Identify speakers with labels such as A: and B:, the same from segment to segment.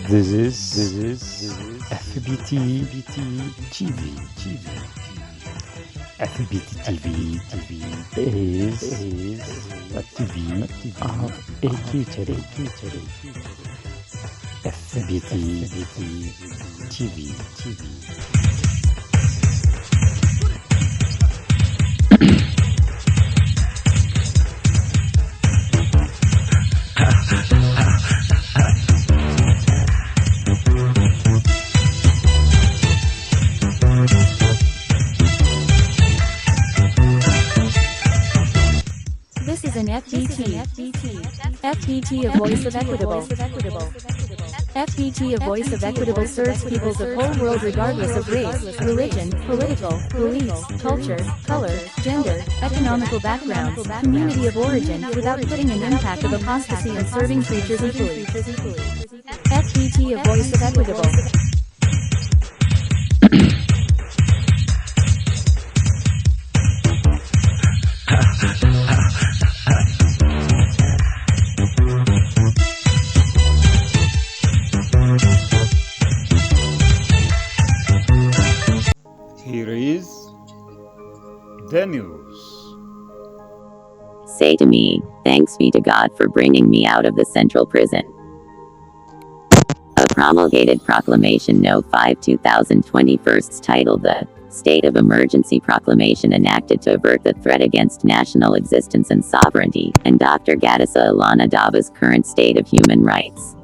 A: This is FBT TV. FBT TV is a TV of a culture. FBT TV.
B: This is an FBT. FBT, a voice of equitable. FBT, a voice of equitable, serves peoples of whole world regardless of race, religion, political, beliefs, culture, color, gender, economical background, community of origin, without putting an impact of apostasy and serving creatures equally. FBT, a voice of equitable.
A: Here is the news.
C: Say to me, thanks be to God for bringing me out of the central prison. A promulgated proclamation No. 5 2021 titled the State of Emergency Proclamation enacted to avert the threat against national existence and sovereignty, and Dr. Gadisa Ilana Daba's current state of human rights.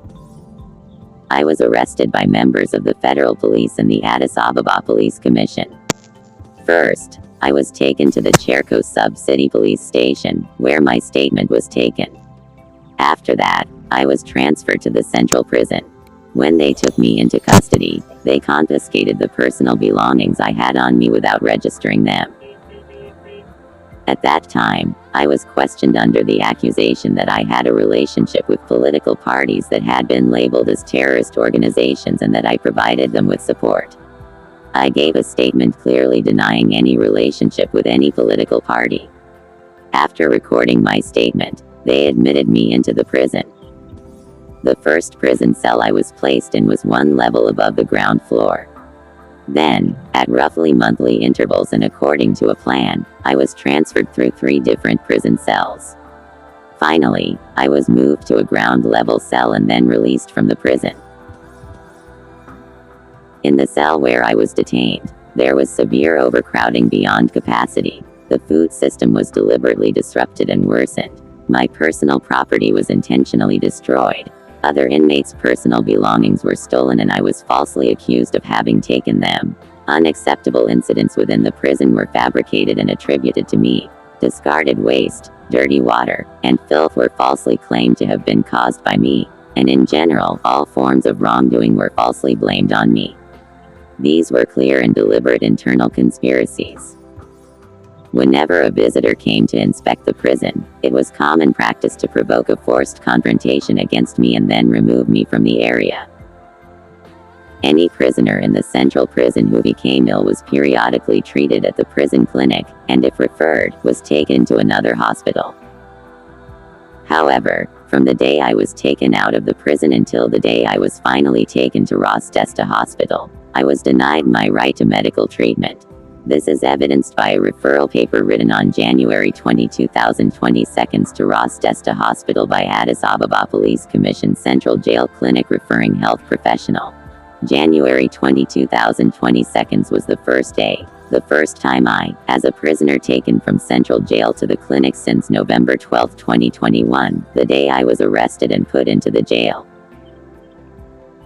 C: I was arrested by members of the Federal Police and the Addis Ababa Police Commission. First, I was taken to the Cherko Sub-City Police Station, where my statement was taken. After that, I was transferred to the Central Prison. When they took me into custody, they confiscated the personal belongings I had on me without registering them. At that time, I was questioned under the accusation that I had a relationship with political parties that had been labeled as terrorist organizations and that I provided them with support. I gave a statement clearly denying any relationship with any political party. After recording my statement, they admitted me into the prison. The first prison cell I was placed in was one level above the ground floor. Then, at roughly monthly intervals and according to a plan, I was transferred through 3 different prison cells. Finally, I was moved to a ground-level cell and then released from the prison. In the cell where I was detained, there was severe overcrowding beyond capacity. The food system was deliberately disrupted and worsened. My personal property was intentionally destroyed. Other inmates' personal belongings were stolen and I was falsely accused of having taken them. Unacceptable incidents within the prison were fabricated and attributed to me. Discarded waste, dirty water, and filth were falsely claimed to have been caused by me. And in general, all forms of wrongdoing were falsely blamed on me. These were clear and deliberate internal conspiracies. Whenever a visitor came to inspect the prison, it was common practice to provoke a forced confrontation against me and then remove me from the area. Any prisoner in the central prison who became ill was periodically treated at the prison clinic, and if referred, was taken to another hospital. However, from the day I was taken out of the prison until the day I was finally taken to Ross Desta Hospital, I was denied my right to medical treatment. This is evidenced by a referral paper written on January 20, 2022 to Ross Desta Hospital by Addis Ababa Police Commission Central Jail Clinic referring health professional. January 20, 2022 was the first time I, as a prisoner taken from Central Jail to the clinic since November 12, 2021, the day I was arrested and put into the jail.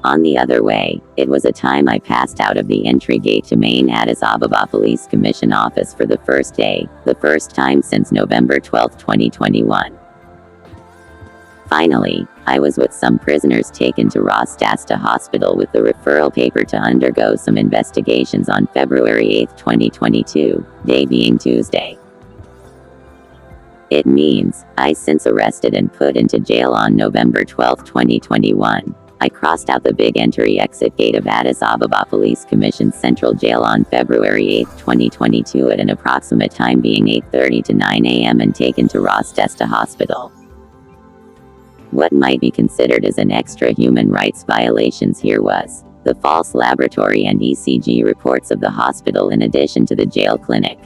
C: On the other way, it was a time I passed out of the entry gate to main Addis Ababa Police Commission office for the first day, the first time since November 12, 2021. Finally, I was with some prisoners taken to Ross Dasta Hospital with the referral paper to undergo some investigations on February 8, 2022, day being Tuesday. It means, I since arrested and put into jail on November 12, 2021. I crossed out the big entry-exit gate of Addis Ababa Police Commission Central Jail on February 8, 2022 at an approximate time being 8:30 to 9 a.m. and taken to Ross Desta Hospital. What might be considered as an extra human rights violations here was the false laboratory and ECG reports of the hospital in addition to the jail clinic.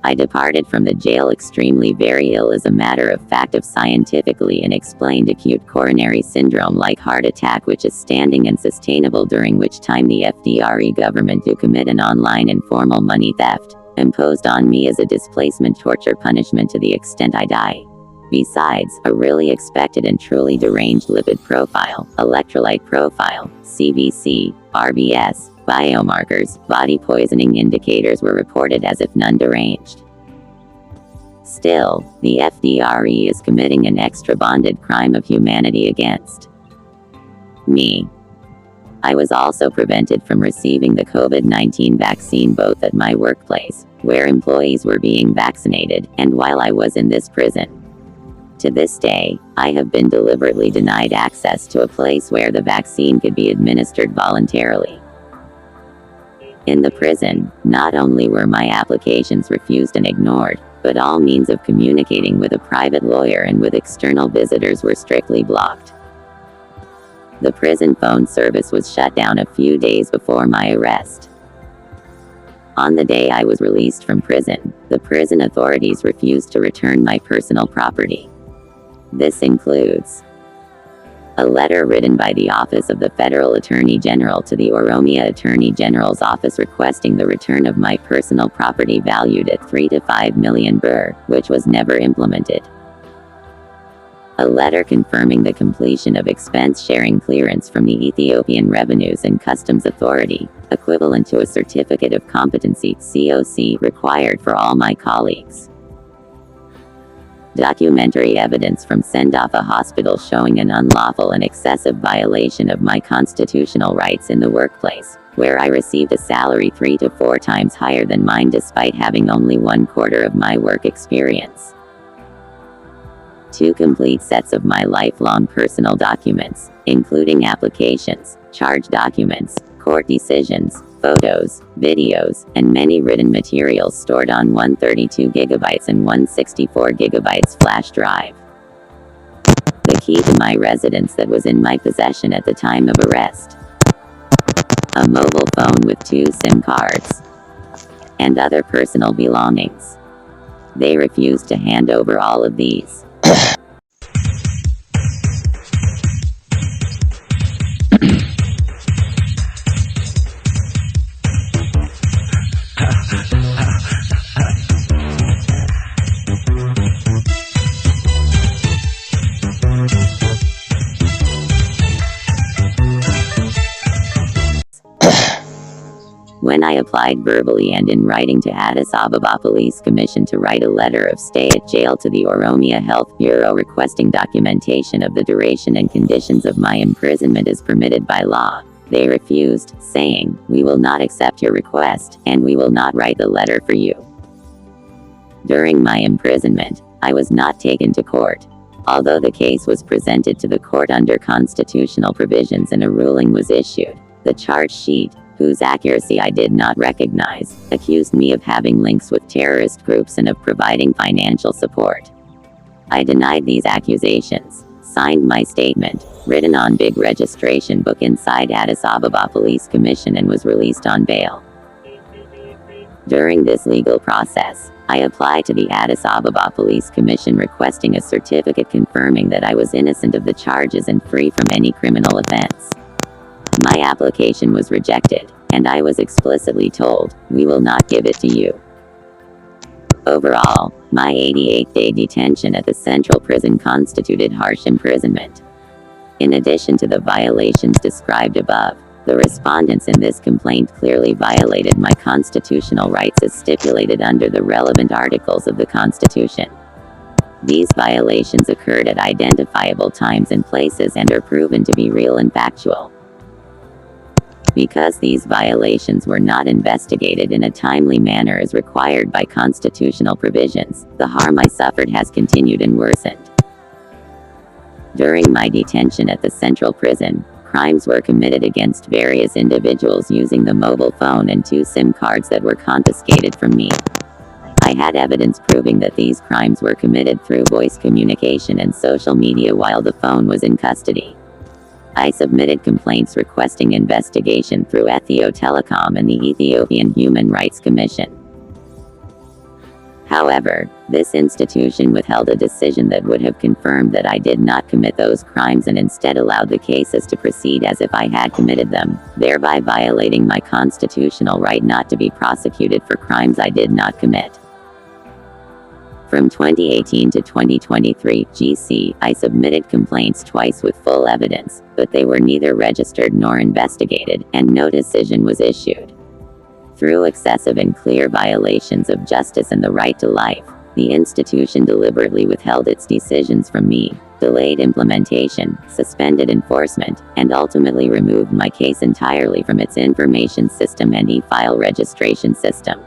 C: I departed from the jail extremely very ill as a matter of fact of scientifically unexplained acute coronary syndrome like heart attack which is standing and sustainable, during which time the FDRE government to commit an online informal money theft imposed on me as a displacement torture punishment to the extent I die. Besides, a really expected and truly deranged lipid profile, electrolyte profile, CBC, RBS, biomarkers, body poisoning indicators were reported as if none deranged. Still, the FDRE is committing an extra bonded crime of humanity against me. I was also prevented from receiving the COVID-19 vaccine both at my workplace, where employees were being vaccinated, and while I was in this prison. To this day, I have been deliberately denied access to a place where the vaccine could be administered voluntarily. In the prison, not only were my applications refused and ignored, but all means of communicating with a private lawyer and with external visitors were strictly blocked. The prison phone service was shut down a few days before my arrest. On the day I was released from prison, the prison authorities refused to return my personal property. This includes a letter written by the Office of the Federal Attorney General to the Oromia Attorney General's office requesting the return of my personal property valued at 3 to 5 million birr, which was never implemented. A letter confirming the completion of expense-sharing clearance from the Ethiopian Revenues and Customs Authority, equivalent to a Certificate of Competency (COC) required for all my colleagues. Documentary evidence from Sendafa Hospital showing an unlawful and excessive violation of my constitutional rights in the workplace, where I received a salary 3 to 4 times higher than mine despite having only 1/4 of my work experience. 2 complete sets of my lifelong personal documents, including applications, charge documents, court decisions, photos, videos, and many written materials stored on 132 GB and 164 GB flash drive. The key to my residence that was in my possession at the time of arrest. A mobile phone with 2 SIM cards. And other personal belongings. They refused to hand over all of these. When I applied verbally and in writing to Addis Ababa Police Commission to write a letter of stay at jail to the Oromia Health Bureau requesting documentation of the duration and conditions of my imprisonment as permitted by law, they refused, saying, "We will not accept your request, and we will not write the letter for you." During my imprisonment, I was not taken to court. Although the case was presented to the court under constitutional provisions and a ruling was issued, the charge sheet, whose accuracy I did not recognize, accused me of having links with terrorist groups and of providing financial support. I denied these accusations, signed my statement, written on big registration book inside Addis Ababa Police Commission, and was released on bail. During this legal process, I applied to the Addis Ababa Police Commission requesting a certificate confirming that I was innocent of the charges and free from any criminal offense. My application was rejected, and I was explicitly told, "We will not give it to you." Overall, my 88-day detention at the central prison constituted harsh imprisonment. In addition to the violations described above, the respondents in this complaint clearly violated my constitutional rights as stipulated under the relevant articles of the Constitution. These violations occurred at identifiable times and places and are proven to be real and factual. Because these violations were not investigated in a timely manner as required by constitutional provisions, the harm I suffered has continued and worsened. During my detention at the central prison, crimes were committed against various individuals using the mobile phone and 2 SIM cards that were confiscated from me. I had evidence proving that these crimes were committed through voice communication and social media while the phone was in custody. I submitted complaints requesting investigation through Ethio Telecom and the Ethiopian Human Rights Commission. However, this institution withheld a decision that would have confirmed that I did not commit those crimes and instead allowed the cases to proceed as if I had committed them, thereby violating my constitutional right not to be prosecuted for crimes I did not commit. From 2018 to 2023 GC, I submitted complaints twice with full evidence, but they were neither registered nor investigated, and no decision was issued. Through excessive and clear violations of justice and the right to life, the institution deliberately withheld its decisions from me, delayed implementation, suspended enforcement, and ultimately removed my case entirely from its information system and e-file registration system.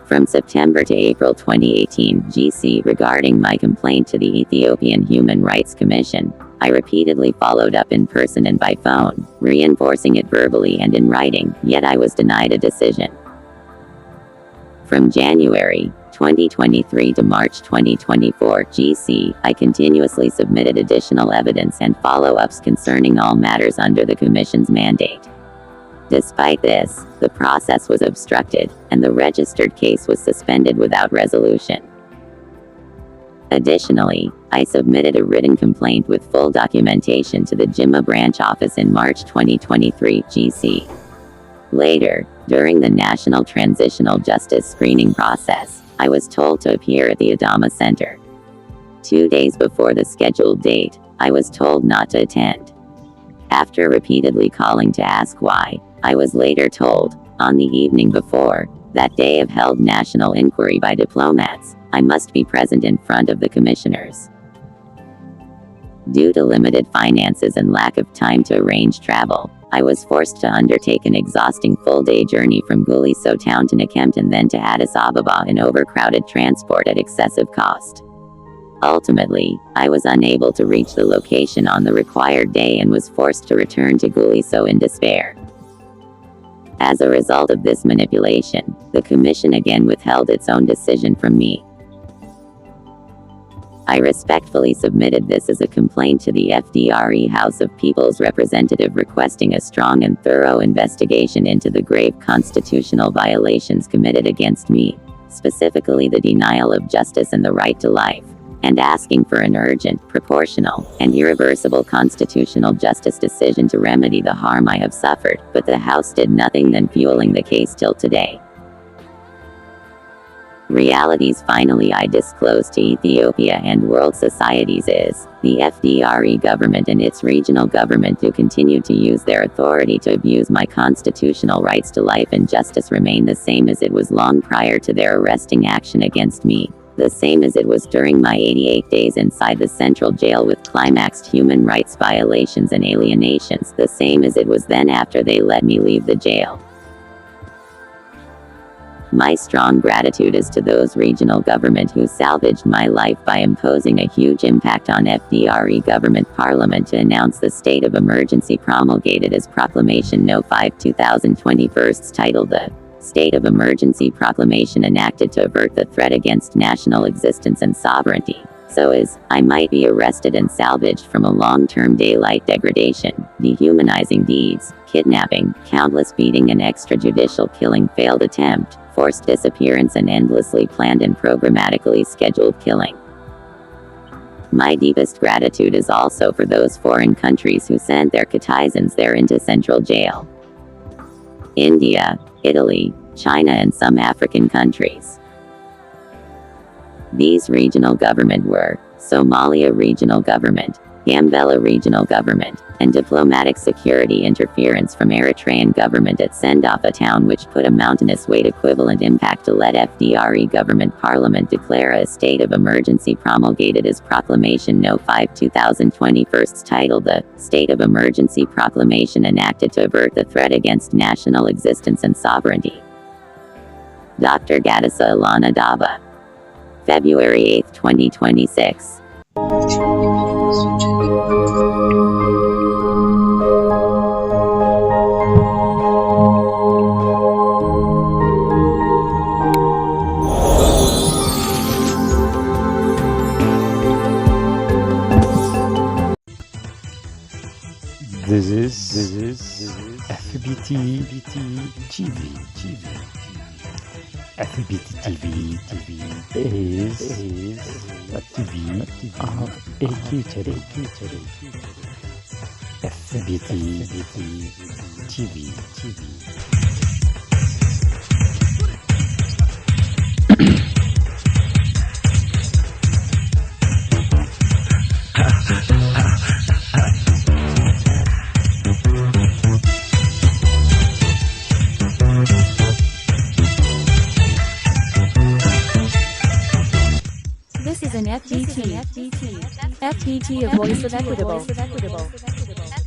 C: From September to April 2018 GC regarding my complaint to the Ethiopian Human Rights Commission, I repeatedly followed up in person and by phone, reinforcing it verbally and in writing, yet I was denied a decision. From January 2023 to March 2024 GC, I continuously submitted additional evidence and follow-ups concerning all matters under the Commission's mandate. Despite this, the process was obstructed, and the registered case was suspended without resolution. Additionally, I submitted a written complaint with full documentation to the Jimma branch office in March 2023 GC. Later, during the National Transitional Justice Screening process, I was told to appear at the Adama Center. 2 days before the scheduled date, I was told not to attend. After repeatedly calling to ask why, I was later told, on the evening before, that day of held national inquiry by diplomats, I must be present in front of the commissioners. Due to limited finances and lack of time to arrange travel, I was forced to undertake an exhausting full-day journey from Guliso town to Nekemte and then to Addis Ababa in overcrowded transport at excessive cost. Ultimately, I was unable to reach the location on the required day and was forced to return to Guliso in despair. As a result of this manipulation, the Commission again withheld its own decision from me. I respectfully submitted this as a complaint to the FDRE House of People's Representative requesting a strong and thorough investigation into the grave constitutional violations committed against me, specifically the denial of justice and the right to life, and asking for an urgent, proportional, and irreversible constitutional justice decision to remedy the harm I have suffered, but the House did nothing than fueling the case till today. Realities finally I disclose to Ethiopia and world societies is, the FDRE government and its regional government do continue to use their authority to abuse my constitutional rights to life and justice remain the same as it was long prior to their arresting action against me. The same as it was during my 88 days inside the central jail with climaxed human rights violations and alienations, the same as it was then after they let me leave the jail. My strong gratitude is to those regional government who salvaged my life by imposing a huge impact on FDRE government parliament to announce the state of emergency promulgated as Proclamation No. 5/2021 titled the State of Emergency Proclamation enacted to avert the threat against national existence and sovereignty, so as I might be arrested and salvaged from a long-term daylight degradation, dehumanizing deeds, kidnapping, countless beating and extrajudicial killing, failed attempt, forced disappearance and endlessly planned and programmatically scheduled killing. My deepest gratitude is also for those foreign countries who sent their citizens there into central jail. India, Italy, China and some African countries. These regional government were Somalia Regional Government, Gambela Regional Government, and diplomatic security interference from Eritrean government at Sendafa town, which put a mountainous weight equivalent impact to let FDRE government parliament declare a state of emergency promulgated as Proclamation No. 5/2021 titled the State of Emergency Proclamation enacted to avert the threat against national existence and sovereignty. Dr. Gadisa Alana Daba. February 8, 2026.
A: This is FBT TV. FBT TV is a TV of a future. FBT TV.
B: This is an FBT. FBT, a voice of equitable.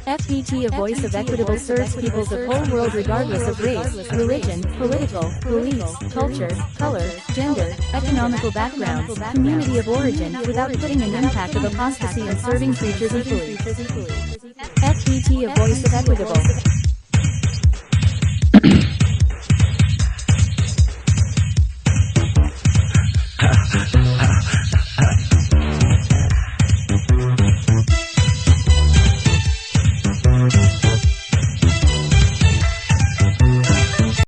B: FBT, a voice of equitable, serves peoples of whole world regardless of race, religion, political, beliefs, culture, color, gender, economical background, community of origin, without putting an impact of apostasy and serving creatures equally. FBT, a voice of equitable.